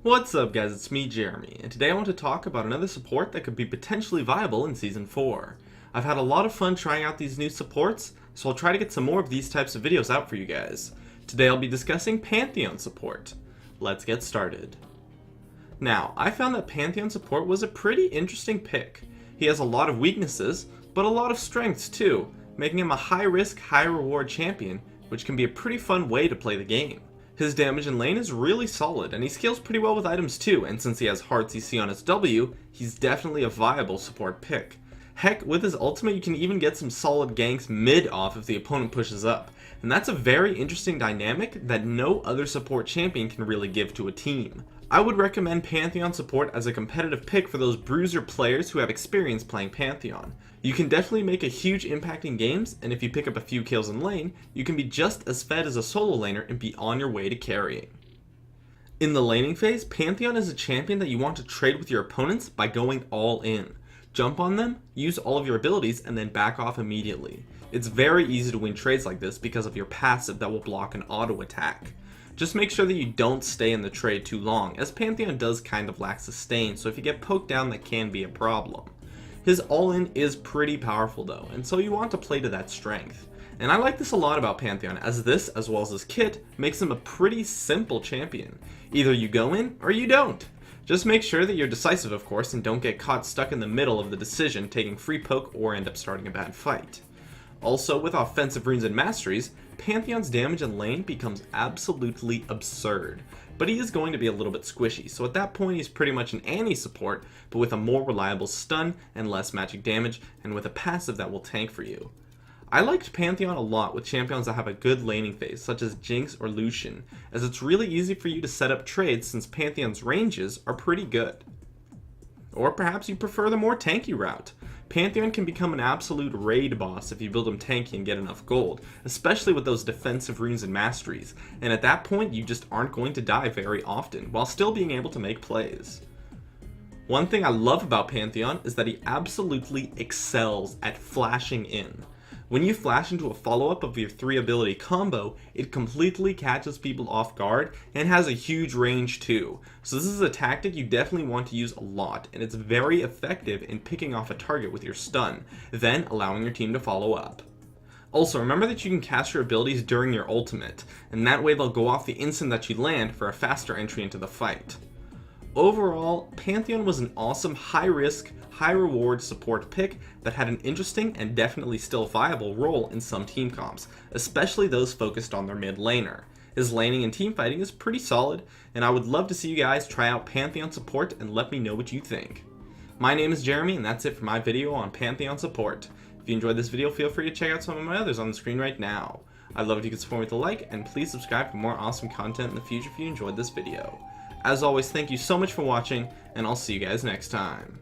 What's up guys, it's me Jeremy, and today I want to talk about another support that could be potentially viable in Season 4. I've had a lot of fun trying out these new supports, so I'll try to get some more of these types of videos out for you guys. Today I'll be discussing Pantheon support. Let's get started. Now, I found that Pantheon support was a pretty interesting pick. He has a lot of weaknesses, but a lot of strengths too, making him a high risk, high reward champion, which can be a pretty fun way to play the game. His damage in lane is really solid, and he scales pretty well with items too, and since he has Hearts EC on his W, he's definitely a viable support pick. Heck, with his ultimate you can even get some solid ganks mid off if the opponent pushes up, and that's a very interesting dynamic that no other support champion can really give to a team. I would recommend Pantheon support as a competitive pick for those bruiser players who have experience playing Pantheon. You can definitely make a huge impact in games, and if you pick up a few kills in lane, you can be just as fed as a solo laner and be on your way to carrying. In the laning phase, Pantheon is a champion that you want to trade with your opponents by going all in. Jump on them, use all of your abilities, and then back off immediately. It's very easy to win trades like this because of your passive that will block an auto attack. Just make sure that you don't stay in the trade too long, as Pantheon does kind of lack sustain, so if you get poked down that can be a problem. His all-in is pretty powerful though, and so you want to play to that strength. And I like this a lot about Pantheon, as this, as well as his kit, makes him a pretty simple champion. Either you go in, or you don't. Just make sure that you're decisive of course, and don't get caught stuck in the middle of the decision, taking free poke or end up starting a bad fight. Also, with offensive runes and masteries, Pantheon's damage in lane becomes absolutely absurd. But he is going to be a little bit squishy, so at that point he's pretty much an Annie support, but with a more reliable stun and less magic damage, and with a passive that will tank for you. I liked Pantheon a lot with champions that have a good laning phase, such as Jinx or Lucian, as it's really easy for you to set up trades since Pantheon's ranges are pretty good. Or perhaps you prefer the more tanky route. Pantheon can become an absolute raid boss if you build him tanky and get enough gold, especially with those defensive runes and masteries, and at that point you just aren't going to die very often, while still being able to make plays. One thing I love about Pantheon is that he absolutely excels at flashing in. When you flash into a follow-up of your 3 ability combo, it completely catches people off guard and has a huge range too. So this is a tactic you definitely want to use a lot, and it's very effective in picking off a target with your stun, then allowing your team to follow up. Also, remember that you can cast your abilities during your ultimate, and that way they'll go off the instant that you land for a faster entry into the fight. Overall, Pantheon was an awesome high-risk, high-reward support pick that had an interesting and definitely still viable role in some team comps, especially those focused on their mid laner. His laning and team fighting is pretty solid, and I would love to see you guys try out Pantheon support and let me know what you think. My name is Jeremy, and that's it for my video on Pantheon support. If you enjoyed this video, feel free to check out some of my others on the screen right now. I'd love if you could support me with a like, and please subscribe for more awesome content in the future if you enjoyed this video. As always, thank you so much for watching, and I'll see you guys next time.